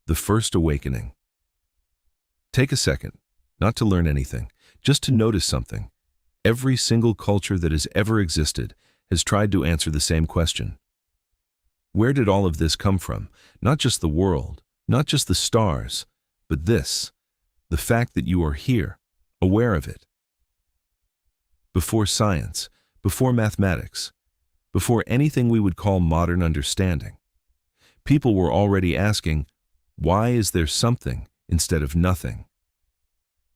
The first awakening. Take a second, not to learn anything, just to notice something. Every single culture that has ever existed has tried to answer the same question. Where did all of this come from? Not just the world, not just the stars, but this, the fact that you are here, aware of it. Before science, before mathematics, before anything we would call modern understanding, people were already asking, why is there something instead of nothing?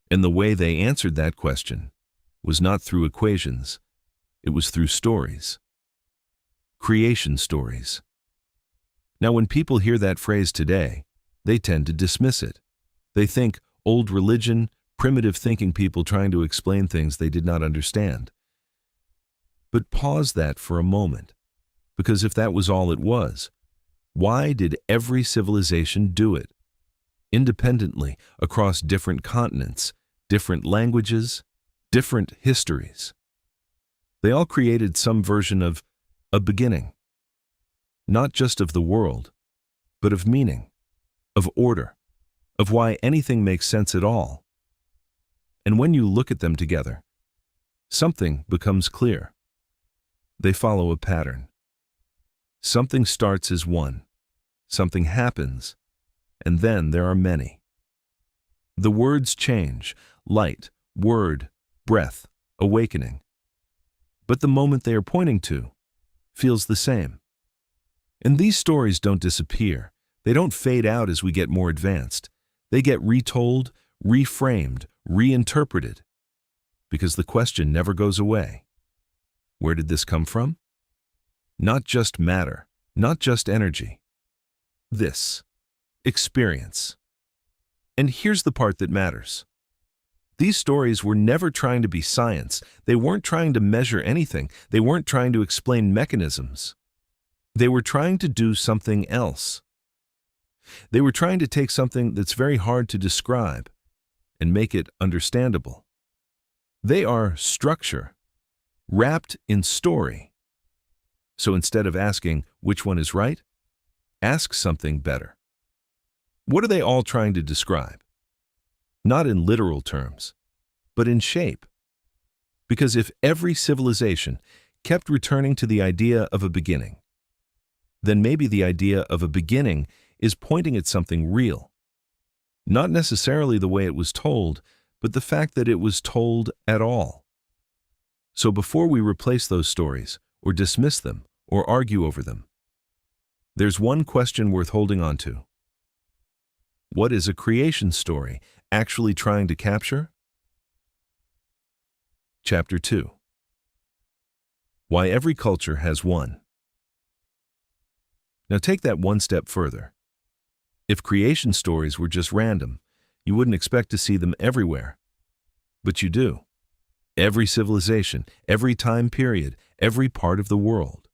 And the way they answered that question was not through equations, it was through stories. Creation stories. Now, when people hear that phrase today, they tend to dismiss it. They think old religion, primitive thinking people trying to explain things they did not understand. But pause that for a moment, because if that was all it was, why did every civilization do it? Independently, across different continents, different languages, different histories. They all created some version of a beginning. Not just of the world, but of meaning, of order, of why anything makes sense at all. And when you look at them together, something becomes clear. They follow a pattern. Something starts as one, something happens, and then there are many. The words change: light, word, breath, awakening. But the moment they are pointing to feels the same. And these stories don't disappear. They don't fade out as we get more advanced. They get retold, reframed, reinterpreted, because the question never goes away. Where did this come from? Not just matter, not just energy. This, experience. And here's the part that matters. These stories were never trying to be science. They weren't trying to measure anything. They weren't trying to explain mechanisms. They were trying to do something else. They were trying to take something that's very hard to describe and make it understandable. They are structure, wrapped in story. So instead of asking which one is right, ask something better. What are they all trying to describe? Not in literal terms, but in shape. Because if every civilization kept returning to the idea of a beginning, then maybe the idea of a beginning is pointing at something real. Not necessarily the way it was told, but the fact that it was told at all. So before we replace those stories, or dismiss them, or argue over them, there's one question worth holding on to. What is a creation story actually trying to capture? Chapter 2. Why every culture has one. Now take that one step further. If creation stories were just random, you wouldn't expect to see them everywhere. But you do. Every civilization, every time period, every part of the world.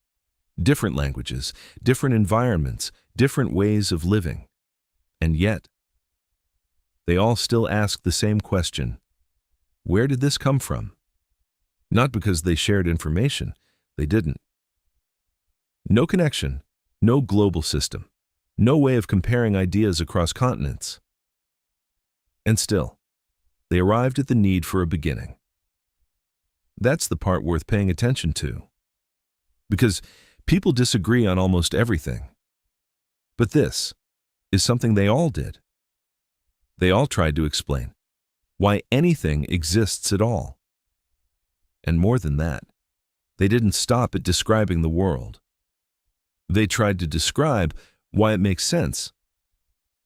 Different languages, different environments, different ways of living. And yet, they all still ask the same question. Where did this come from? Not because they shared information. They didn't. No connection. No global system, no way of comparing ideas across continents. And still, they arrived at the need for a beginning. That's the part worth paying attention to. Because people disagree on almost everything. But this is something they all did. They all tried to explain why anything exists at all. And more than that, they didn't stop at describing the world. They tried to describe why it makes sense,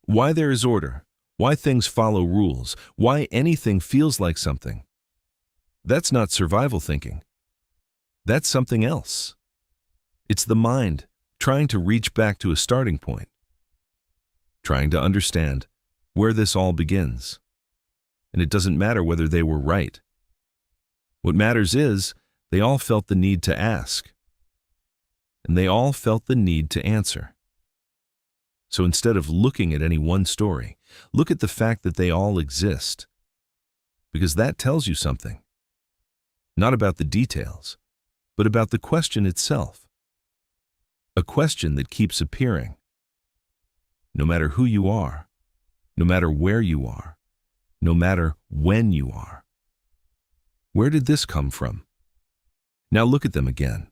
why there is order, why things follow rules, why anything feels like something. That's not survival thinking. That's something else. It's the mind trying to reach back to a starting point, trying to understand where this all begins. And it doesn't matter whether they were right. What matters is they all felt the need to ask. And they all felt the need to answer. So instead of looking at any one story, look at the fact that they all exist. Because that tells you something. Not about the details, but about the question itself. A question that keeps appearing. no matter who you are, no matter where you are, no matter when you are. Where did this come from? Now look at them again,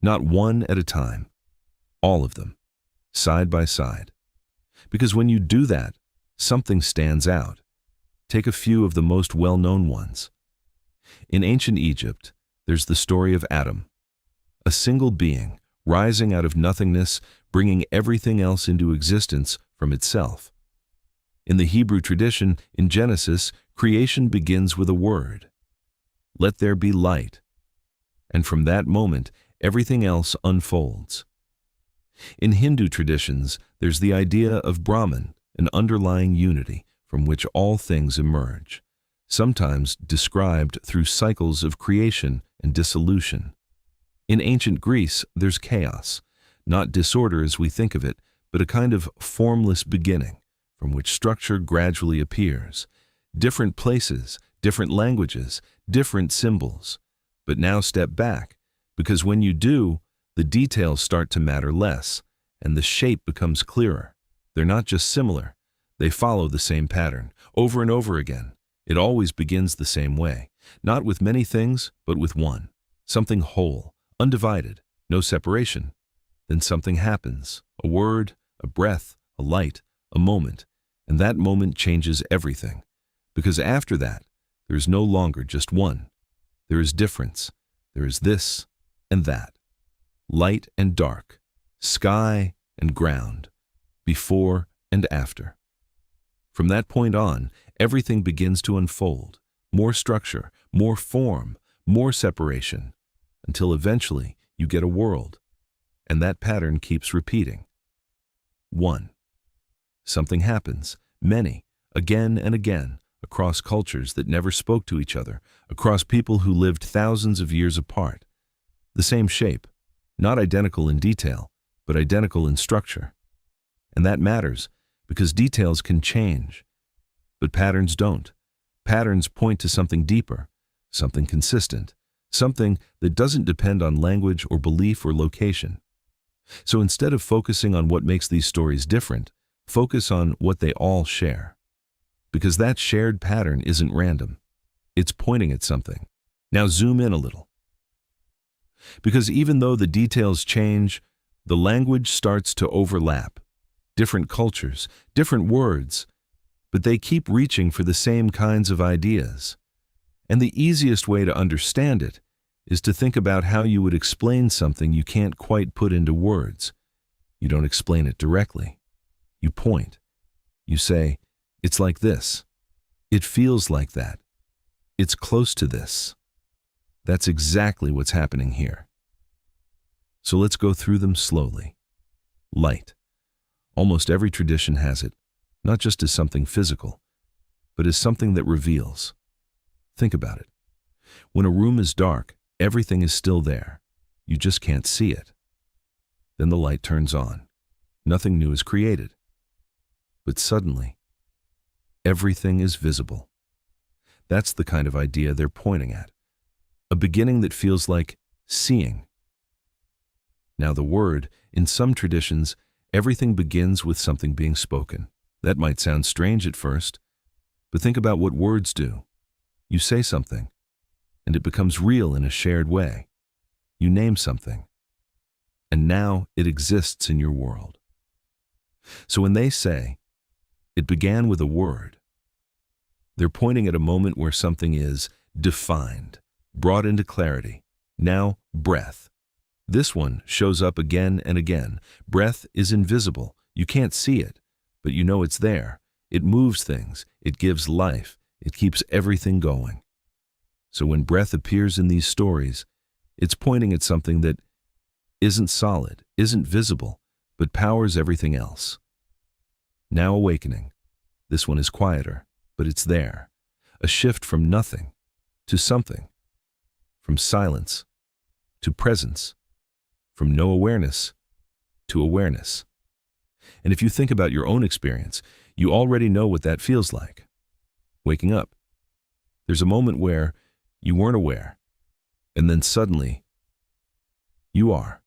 not one at a time, all of them, side by side. Because when you do that, something stands out. Take a few of the most well-known ones. In ancient Egypt, there's the story of Adam, a single being rising out of nothingness, bringing everything else into existence from itself. In the Hebrew tradition, in Genesis, creation begins with a word. Let there be light. And from that moment, everything else unfolds. In Hindu traditions, there's the idea of Brahman, an underlying unity from which all things emerge, sometimes described through cycles of creation and dissolution. In ancient Greece, there's chaos, not disorder as we think of it, but a kind of formless beginning from which structure gradually appears. Different places, different languages, different symbols. But now step back, because when you do, the details start to matter less, and the shape becomes clearer. They're not just similar. They follow the same pattern, over and over again. It always begins the same way, not with many things, but with one. Something whole, undivided, no separation. Then something happens, a word, a breath, a light, a moment, and that moment changes everything. Because after that, there is no longer just one. There is difference. There is this and that. Light and dark, sky and ground, before and after. From that point on, everything begins to unfold. More structure, more form, more separation, until eventually you get a world. And that pattern keeps repeating. 1. Something happens, many, again and again, across cultures that never spoke to each other, across people who lived thousands of years apart. The same shape, not identical in detail, but identical in structure. And that matters, because details can change. But patterns don't. Patterns point to something deeper, something consistent, something that doesn't depend on language or belief or location. So instead of focusing on what makes these stories different, focus on what they all share. Because that shared pattern isn't random. It's pointing at something. Now zoom in a little. Because even though the details change, the language starts to overlap. Different cultures, different words, but they keep reaching for the same kinds of ideas. And the easiest way to understand it is to think about how you would explain something you can't quite put into words. You don't explain it directly. You point. You say, it's like this. It feels like that. It's close to this. That's exactly what's happening here. So let's go through them slowly. Light. Almost every tradition has it, not just as something physical, but as something that reveals. Think about it. When a room is dark, everything is still there. You just can't see it. Then the light turns on. Nothing new is created. But suddenly, everything is visible. That's the kind of idea they're pointing at. A beginning that feels like seeing. Now the word, in some traditions, everything begins with something being spoken. That might sound strange at first, but think about what words do. You say something, and it becomes real in a shared way. You name something, and now it exists in your world. So when they say, it began with a word, they're pointing at a moment where something is defined, brought into clarity. Now, breath. This one shows up again and again. Breath is invisible. You can't see it, but you know it's there. It moves things. It gives life. It keeps everything going. So when breath appears in these stories, it's pointing at something that isn't solid, isn't visible, but powers everything else. Now awakening. This one is quieter, but it's there. A shift from nothing to something. From silence to presence. From no awareness to awareness. And if you think about your own experience, you already know what that feels like. Waking up. There's a moment where you weren't aware, and then suddenly, you are.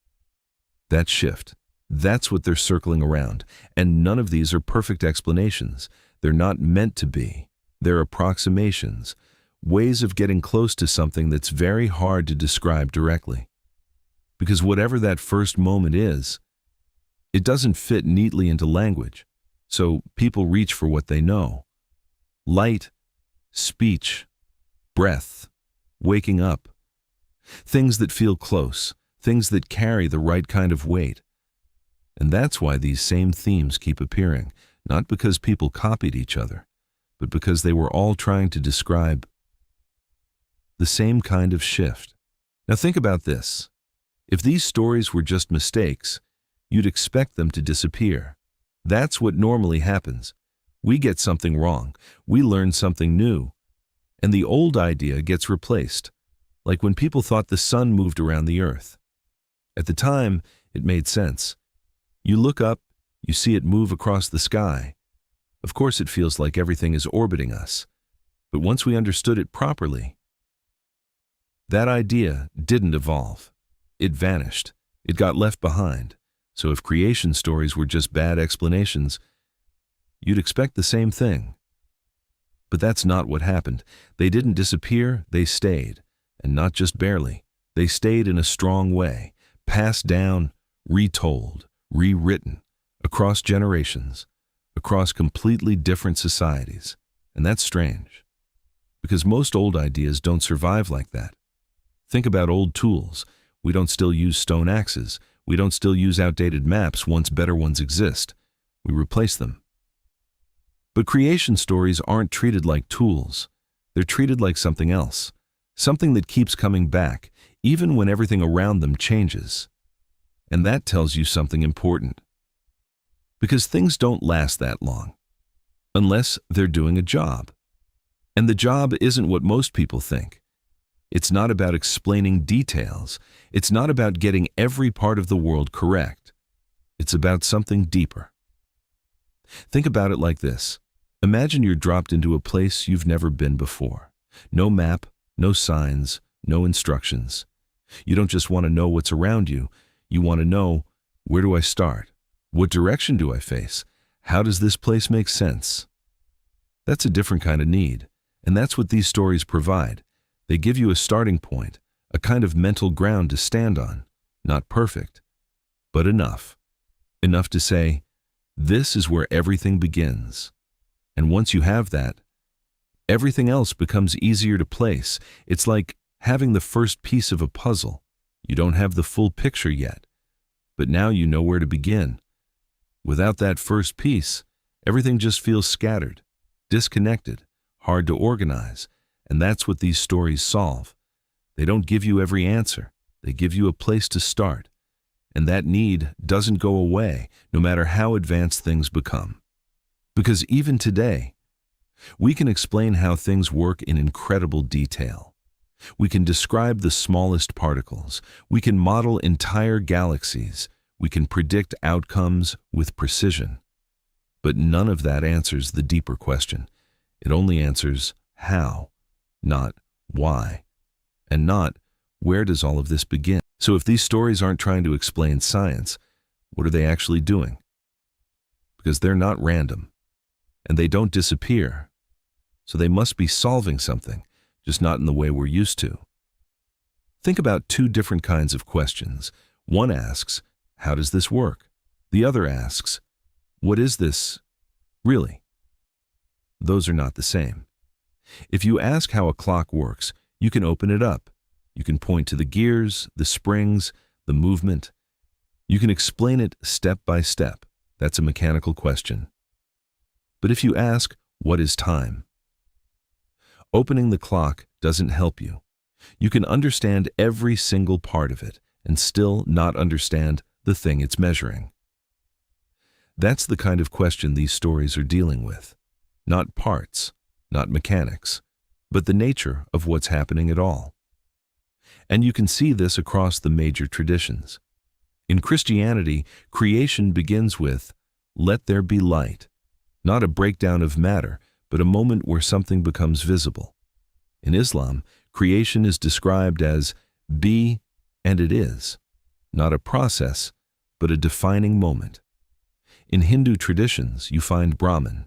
That shift, That's what they're circling around, and none of these are perfect explanations. They're not meant to be. They're approximations, ways of getting close to something that's very hard to describe directly. Because whatever that first moment is, it doesn't fit neatly into language, so people reach for what they know. Light, speech, breath, waking up. Things that feel close, things that carry the right kind of weight. And that's why these same themes keep appearing, not because people copied each other, but because they were all trying to describe the same kind of shift. Now think about this. If these stories were just mistakes, you'd expect them to disappear. That's what normally happens. We get something wrong, we learn something new, and the old idea gets replaced, like when people thought the sun moved around the earth. At the time, it made sense. You look up, you see it move across the sky. Of course it feels like everything is orbiting us, but once we understood it properly, that idea didn't evolve. It vanished. It got left behind. So if creation stories were just bad explanations, you'd expect the same thing. But that's not what happened. They didn't disappear, they stayed. And not just barely. They stayed in a strong way, passed down, retold, rewritten, across generations, across completely different societies. And that's strange, because most old ideas don't survive like that. Think about old tools. We don't still use stone axes. We don't still use outdated maps once better ones exist. We replace them. But creation stories aren't treated like tools. They're treated like something else, something that keeps coming back, even when everything around them changes. And that tells you something important. Because things don't last that long, unless they're doing a job. And the job isn't what most people think. It's not about explaining details. It's not about getting every part of the world correct. It's about something deeper. Think about it like this. Imagine you're dropped into a place you've never been before. No map, no signs, no instructions. You don't just want to know what's around you. You want to know, where do I start? What direction do I face? How does this place make sense? That's a different kind of need, and that's what these stories provide. They give you a starting point, a kind of mental ground to stand on. Not perfect, but enough. Enough to say, this is where everything begins. And once you have that, everything else becomes easier to place. It's like having the first piece of a puzzle. You don't have the full picture yet, but now you know where to begin. Without that first piece, everything just feels scattered, disconnected, hard to organize. And that's what these stories solve. They don't give you every answer. They give you a place to start. And that need doesn't go away, no matter how advanced things become. Because even today, we can explain how things work in incredible detail. We can describe the smallest particles. We can model entire galaxies. We can predict outcomes with precision. But none of that answers the deeper question. It only answers how. Not why, and not where does all of this begin. So if these stories aren't trying to explain science, what are they actually doing? Because they're not random, and they don't disappear. So they must be solving something, just not in the way we're used to. Think about two different kinds of questions. One asks, how does this work? The other asks, what is this really? Those are not the same. If you ask how a clock works, you can open it up. You can point to the gears, the springs, the movement. You can explain it step by step. That's a mechanical question. But if you ask, what is time? Opening the clock doesn't help you. You can understand every single part of it and still not understand the thing it's measuring. That's the kind of question these stories are dealing with. Not parts. Not mechanics, but the nature of what's happening at all. And you can see this across the major traditions. In Christianity, creation begins with, let there be light, not a breakdown of matter, but a moment where something becomes visible. In Islam, creation is described as be and it is, not a process, but a defining moment. In Hindu traditions, you find Brahman,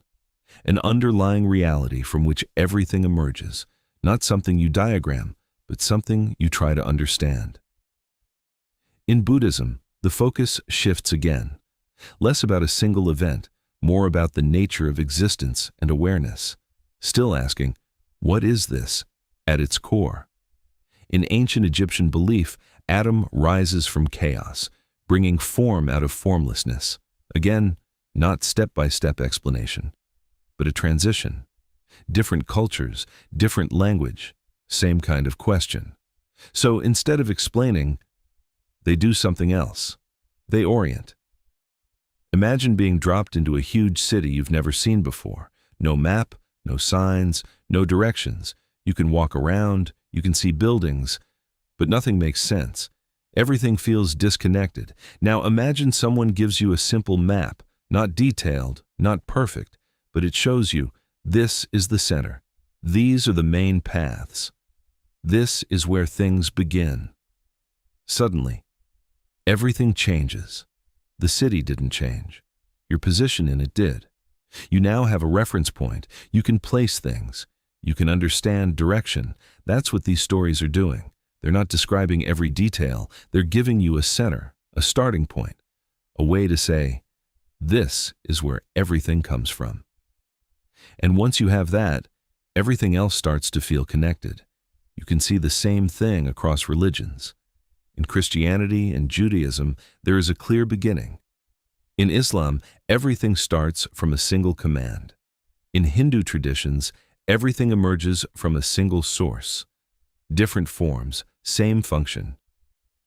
an underlying reality from which everything emerges, not something you diagram, but something you try to understand. In Buddhism, the focus shifts again, less about a single event, more about the nature of existence and awareness, still asking, what is this, at its core? In ancient Egyptian belief, Adam rises from chaos, bringing form out of formlessness. Again, not step-by-step explanation, but a transition. Different cultures, different language, same kind of question. So instead of explaining, they do something else. They orient. Imagine being dropped into a huge city you've never seen before. No map, no signs, no directions. You can walk around, you can see buildings, but nothing makes sense. Everything feels disconnected. Now imagine someone gives you a simple map, not detailed, not perfect, but it shows you, this is the center. These are the main paths. This is where things begin. Suddenly, everything changes. The city didn't change. Your position in it did. You now have a reference point. You can place things. You can understand direction. That's what these stories are doing. They're not describing every detail. They're giving you a center, a starting point, a way to say, this is where everything comes from. And once you have that, everything else starts to feel connected. You can see the same thing across religions. In Christianity and Judaism, there is a clear beginning. In Islam, everything starts from a single command. In Hindu traditions, everything emerges from a single source. Different forms, same function.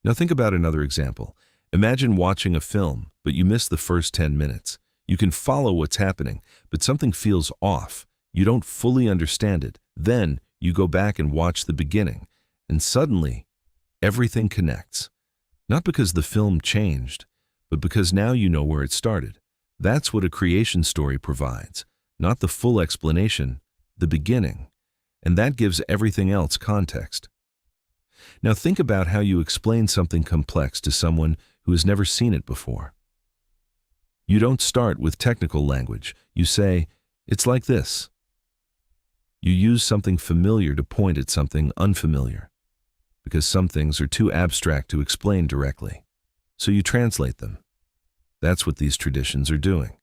Now think about another example. Imagine watching a film, but you miss the first 10 minutes. You can follow what's happening, but something feels off. You don't fully understand it. Then you go back and watch the beginning, and suddenly, everything connects. Not because the film changed, but because now you know where it started. That's what a creation story provides. Not the full explanation, the beginning. And that gives everything else context. Now think about how you explain something complex to someone who has never seen it before. You don't start with technical language. You say, it's like this. You use something familiar to point at something unfamiliar, because some things are too abstract to explain directly. So you translate them. That's what these traditions are doing.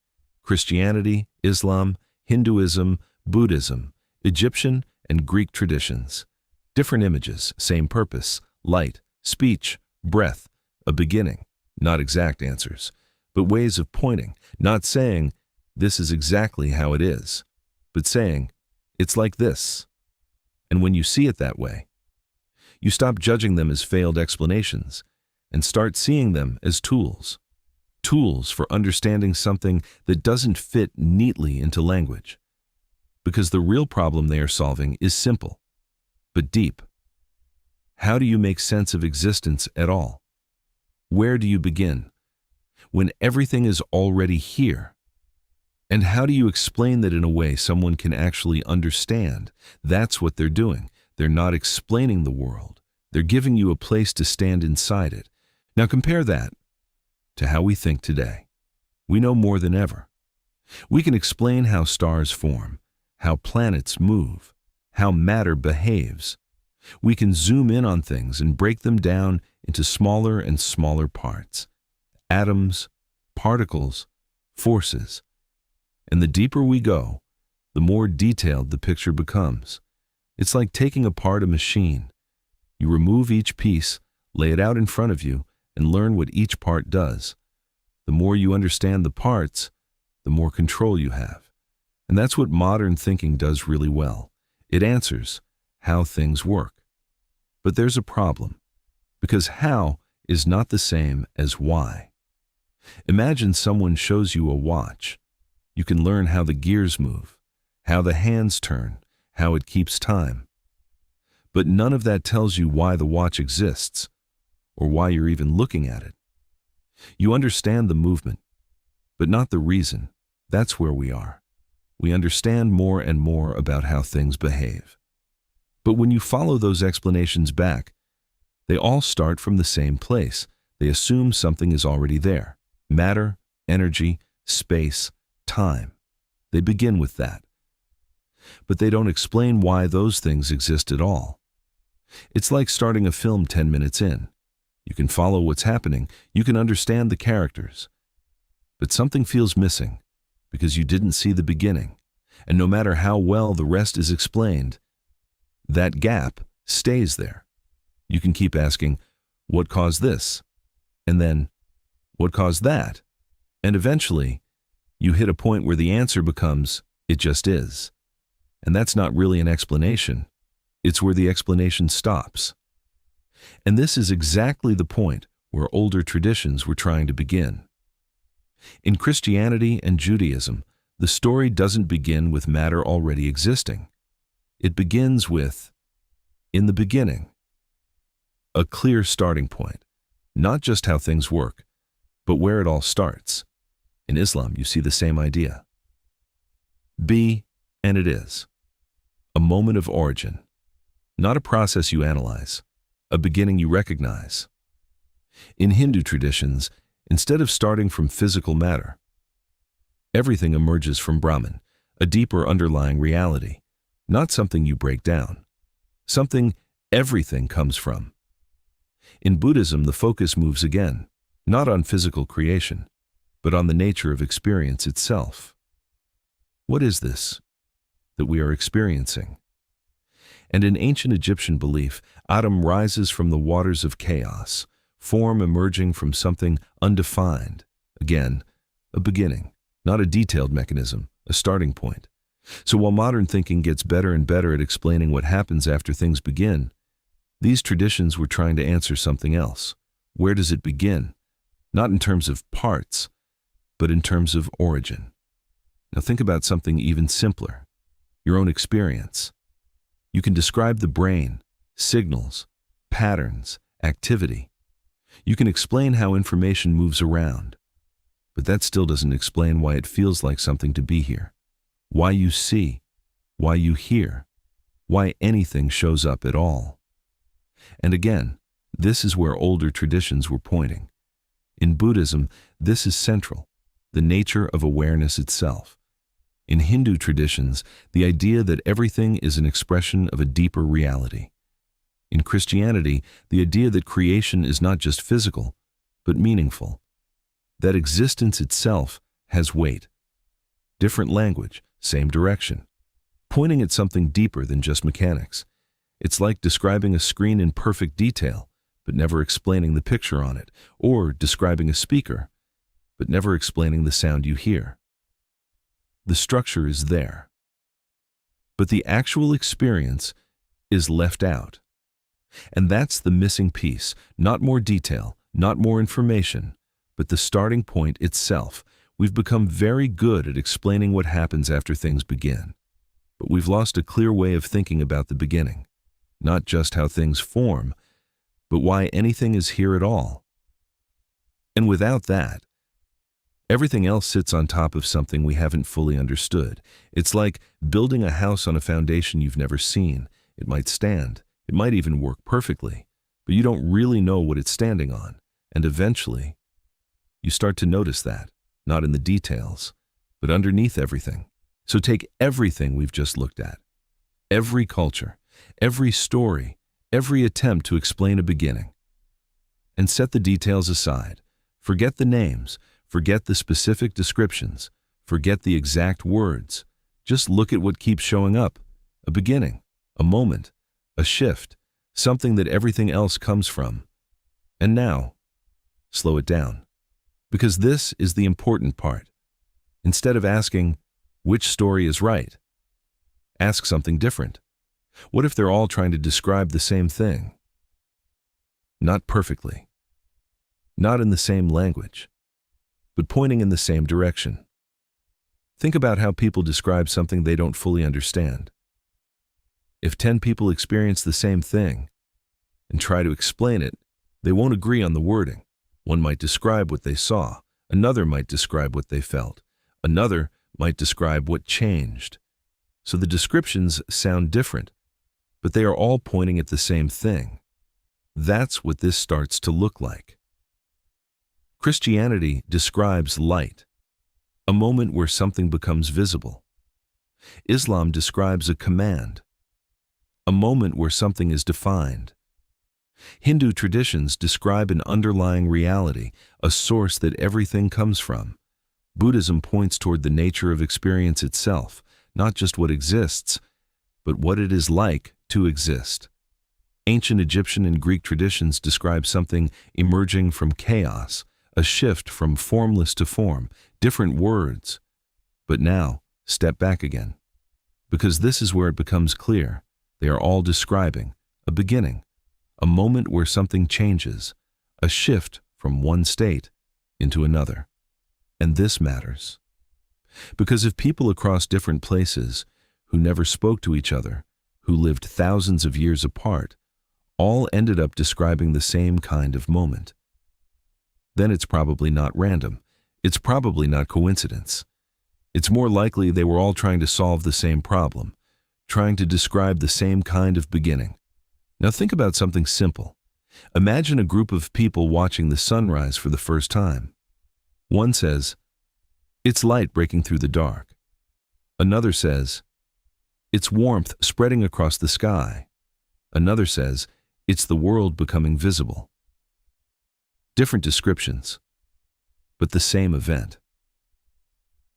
Christianity, Islam, Hinduism, Buddhism, Egyptian and Greek traditions. Different images, same purpose, light, speech, breath, a beginning, not exact answers, but ways of pointing, not saying, this is exactly how it is, but saying, it's like this. And when you see it that way, you stop judging them as failed explanations and start seeing them as tools. Tools for understanding something that doesn't fit neatly into language. Because the real problem they are solving is simple, but deep. How do you make sense of existence at all? Where do you begin? When everything is already here? And how do you explain that in a way someone can actually understand? That's what they're doing. They're not explaining the world. They're giving you a place to stand inside it. Now compare that to how we think today. We know more than ever. We can explain how stars form, how planets move, how matter behaves. We can zoom in on things and break them down into smaller and smaller parts. Atoms, particles, forces. And the deeper we go, the more detailed the picture becomes. It's like taking apart a machine. You remove each piece, lay it out in front of you, and learn what each part does. The more you understand the parts, the more control you have. And that's what modern thinking does really well. It answers how things work. But there's a problem, because how is not the same as why. Imagine someone shows you a watch. You can learn how the gears move, how the hands turn, how it keeps time. But none of that tells you why the watch exists, or why you're even looking at it. You understand the movement, but not the reason. That's where we are. We understand more and more about how things behave. But when you follow those explanations back, they all start from the same place. They assume something is already there. Matter, energy, space, time. They begin with that. But they don't explain why those things exist at all. It's like starting a film 10 minutes in. You can follow what's happening, you can understand the characters. But something feels missing because you didn't see the beginning. And no matter how well the rest is explained, that gap stays there. You can keep asking, what caused this? And then, what caused that? And eventually, you hit a point where the answer becomes, it just is. And that's not really an explanation. It's where the explanation stops. And this is exactly the point where older traditions were trying to begin. In Christianity and Judaism, the story doesn't begin with matter already existing. It begins with, in the beginning. A clear starting point, not just how things work, but where it all starts. In Islam, you see the same idea. Be, and it is. A moment of origin, not a process you analyze, a beginning you recognize. In Hindu traditions, instead of starting from physical matter, everything emerges from Brahman, a deeper underlying reality, not something you break down, something everything comes from. In Buddhism, the focus moves again, not on physical creation, but on the nature of experience itself. What is this that we are experiencing? And in ancient Egyptian belief, Adam rises from the waters of chaos, form emerging from something undefined. Again, a beginning, not a detailed mechanism, a starting point. So while modern thinking gets better and better at explaining what happens after things begin, these traditions were trying to answer something else. Where does it begin? Not in terms of parts, but in terms of origin. Now think about something even simpler, your own experience. You can describe the brain, signals, patterns, activity. You can explain how information moves around, but that still doesn't explain why it feels like something to be here, why you see, why you hear, why anything shows up at all. And again, this is where older traditions were pointing. In Buddhism, this is central, the nature of awareness itself. In Hindu traditions, the idea that everything is an expression of a deeper reality. In Christianity, the idea that creation is not just physical, but meaningful. That existence itself has weight. Different language, same direction. Pointing at something deeper than just mechanics. It's like describing a screen in perfect detail, but never explaining the picture on it, or describing a speaker, but never explaining the sound you hear. The structure is there, but the actual experience is left out. And that's the missing piece, not more detail, not more information, but the starting point itself. We've become very good at explaining what happens after things begin, but we've lost a clear way of thinking about the beginning, not just how things form, but why anything is here at all. And without that, everything else sits on top of something we haven't fully understood. It's like building a house on a foundation you've never seen. It might stand, it might even work perfectly, but you don't really know what it's standing on. And eventually, you start to notice that, not in the details, but underneath everything. So take everything we've just looked at, every culture, every story, every attempt to explain a beginning, and set the details aside. Forget the names, forget the specific descriptions, forget the exact words. Just look at what keeps showing up. A beginning, a moment, a shift, something that everything else comes from. And now, slow it down. Because this is the important part. Instead of asking, which story is right? Ask something different. What if they're all trying to describe the same thing? Not perfectly. Not in the same language, but pointing in the same direction. Think about how people describe something they don't fully understand. If 10 people experience the same thing and try to explain it, they won't agree on the wording. One might describe what they saw, another might describe what they felt, another might describe what changed. So the descriptions sound different, but they are all pointing at the same thing. That's what this starts to look like. Christianity describes light, a moment where something becomes visible. Islam describes a command, a moment where something is defined. Hindu traditions describe an underlying reality, a source that everything comes from. Buddhism points toward the nature of experience itself, not just what exists, but what it is like to exist. Ancient Egyptian and Greek traditions describe something emerging from chaos, a shift from formless to form, different words. But now, step back again. Because this is where it becomes clear. They are all describing a beginning, a moment where something changes, a shift from one state into another. And this matters. Because if people across different places, who never spoke to each other, who lived thousands of years apart, all ended up describing the same kind of moment, then it's probably not random. It's probably not coincidence. It's more likely they were all trying to solve the same problem, trying to describe the same kind of beginning. Now think about something simple. Imagine a group of people watching the sunrise for the first time. One says, "It's light breaking through the dark." Another says, "It's warmth spreading across the sky." Another says, "It's the world becoming visible." Different descriptions, but the same event.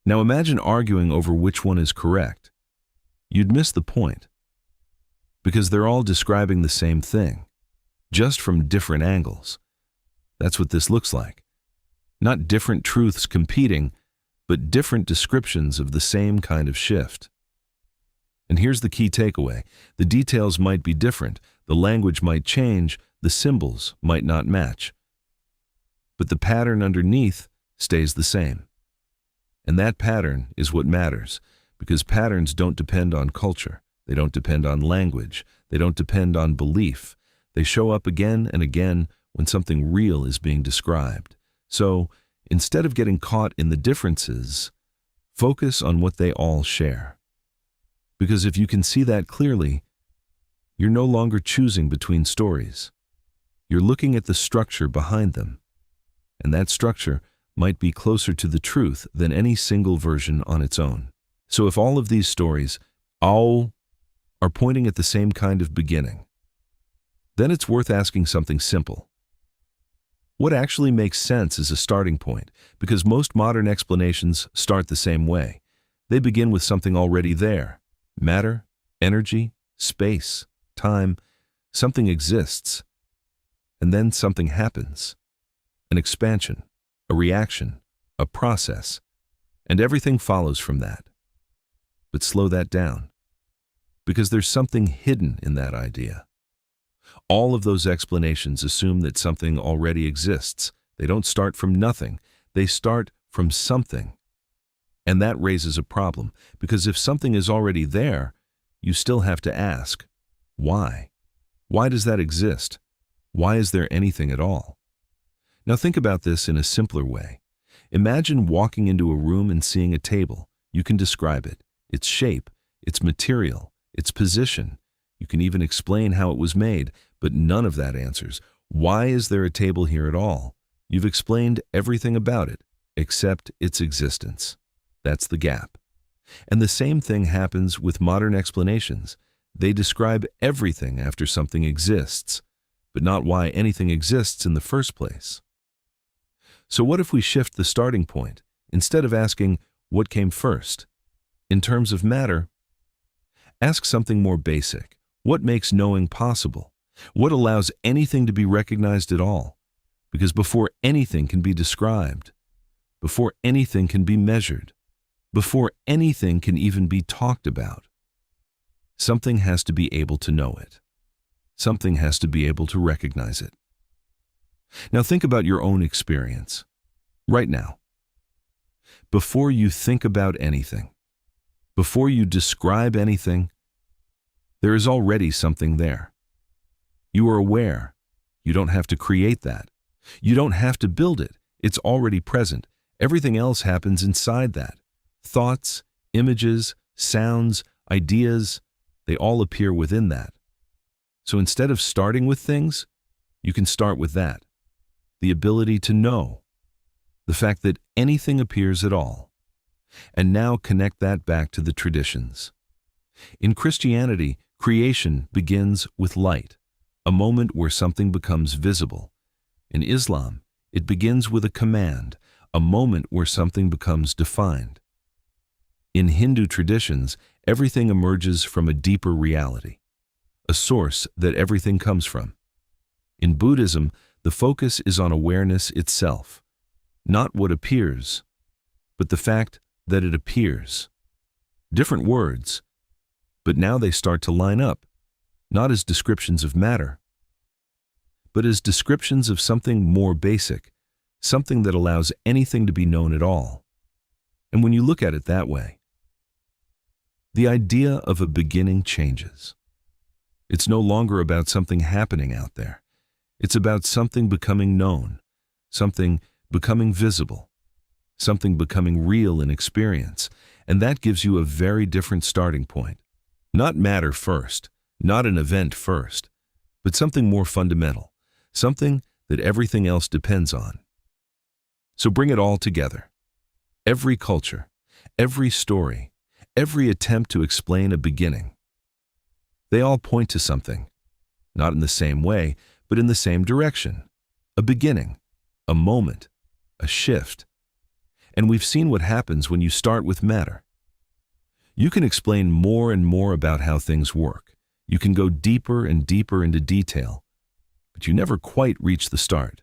Now imagine arguing over which one is correct. You'd miss the point, because they're all describing the same thing, just from different angles. That's what this looks like. Not different truths competing, but different descriptions of the same kind of shift. And here's the key takeaway. The details might be different, the language might change, the symbols might not match. But the pattern underneath stays the same. And that pattern is what matters, because patterns don't depend on culture, they don't depend on language, they don't depend on belief. They show up again and again when something real is being described. So, instead of getting caught in the differences, focus on what they all share. Because if you can see that clearly, you're no longer choosing between stories. You're looking at the structure behind them. And that structure might be closer to the truth than any single version on its own. So if all of these stories, all, are pointing at the same kind of beginning, then it's worth asking something simple. What actually makes sense as a starting point? Because most modern explanations start the same way. They begin with something already there. Matter, energy, space, time, something exists. And then something happens. An expansion, a reaction, a process, and everything follows from that. But slow that down, because there's something hidden in that idea. All of those explanations assume that something already exists. They don't start from nothing, they start from something. And that raises a problem, because if something is already there, you still have to ask, why? Why does that exist? Why is there anything at all? Now think about this in a simpler way. Imagine walking into a room and seeing a table. You can describe it, its shape, its material, its position. You can even explain how it was made, but none of that answers. Why is there a table here at all? You've explained everything about it, except its existence. That's the gap. And the same thing happens with modern explanations. They describe everything after something exists, but not why anything exists in the first place. So what if we shift the starting point? Instead of asking, what came first? In terms of matter, ask something more basic. What makes knowing possible? What allows anything to be recognized at all? Because before anything can be described, before anything can be measured, before anything can even be talked about, something has to be able to know it. Something has to be able to recognize it. Now think about your own experience, right now. Before you think about anything, before you describe anything, there is already something there. You are aware. You don't have to create that. You don't have to build it. It's already present. Everything else happens inside that. Thoughts, images, sounds, ideas, they all appear within that. So instead of starting with things, you can start with that. The ability to know, the fact that anything appears at all. And now connect that back to the traditions. In Christianity, creation begins with light, a moment where something becomes visible. In Islam, it begins with a command, a moment where something becomes defined. In Hindu traditions, everything emerges from a deeper reality, a source that everything comes from. In Buddhism, the focus is on awareness itself, not what appears, but the fact that it appears. Different words, but now they start to line up, not as descriptions of matter, but as descriptions of something more basic, something that allows anything to be known at all. And when you look at it that way, the idea of a beginning changes. It's no longer about something happening out there. It's about something becoming known, something becoming visible, something becoming real in experience, and that gives you a very different starting point. Not matter first, not an event first, but something more fundamental, something that everything else depends on. So bring it all together. Every culture, every story, every attempt to explain a beginning. They all point to something, not in the same way, but in the same direction. A beginning, a moment, a shift. And we've seen what happens when you start with matter. You can explain more and more about how things work. You can go deeper and deeper into detail, but you never quite reach the start.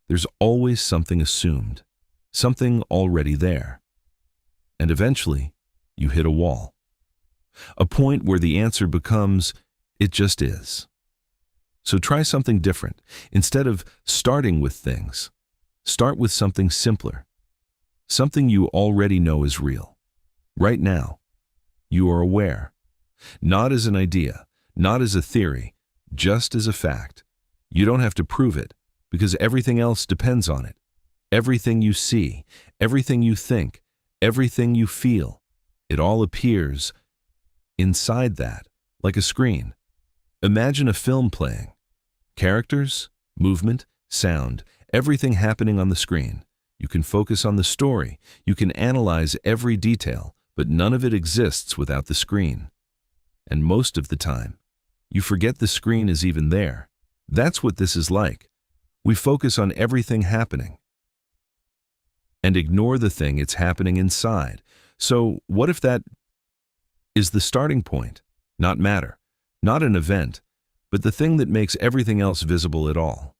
There's always something assumed, something already there. And eventually, you hit a wall. A point where the answer becomes, it just is. So try something different. Instead of starting with things, start with something simpler, something you already know is real. Right now, you are aware, not as an idea, not as a theory, just as a fact. You don't have to prove it, because everything else depends on it. Everything you see, everything you think, everything you feel, it all appears inside that, like a screen. Imagine a film playing. Characters, movement, sound, everything happening on the screen. You can focus on the story. You can analyze every detail, but none of it exists without the screen. And most of the time, you forget the screen is even there. That's what this is like. We focus on everything happening and ignore the thing it's happening inside. So what if that is the starting point? Not matter, not an event, but the thing that makes everything else visible at all.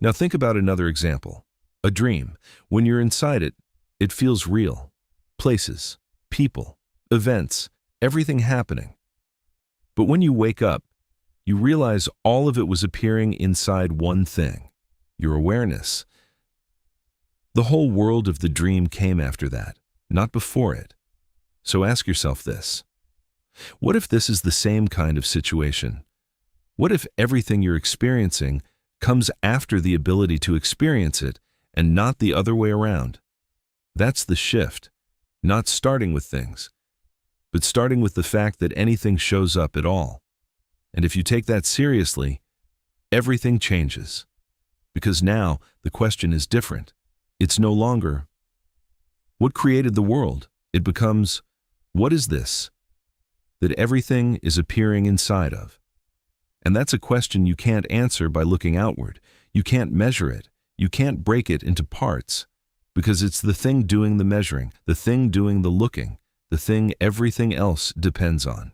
Now think about another example. A dream. When you're inside it, it feels real. Places, people, events, everything happening. But when you wake up, you realize all of it was appearing inside one thing, your awareness. The whole world of the dream came after that, not before it. So ask yourself this. What if this is the same kind of situation? What if everything you're experiencing comes after the ability to experience it and not the other way around? That's the shift, not starting with things, but starting with the fact that anything shows up at all. And if you take that seriously, everything changes. Because now the question is different. It's no longer, what created the world? It becomes, what is this that everything is appearing inside of? And that's a question you can't answer by looking outward. You can't measure it. You can't break it into parts, because it's the thing doing the measuring, the thing doing the looking, the thing everything else depends on.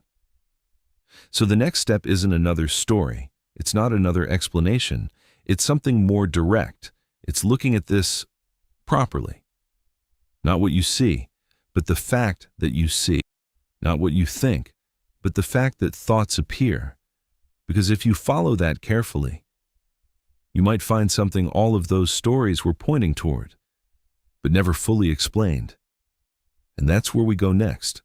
So the next step isn't another story. It's not another explanation. It's something more direct. It's looking at this properly. Not what you see, but the fact that you see. Not what you think, but the fact that thoughts appear. Because if you follow that carefully, you might find something all of those stories were pointing toward, but never fully explained. And that's where we go next.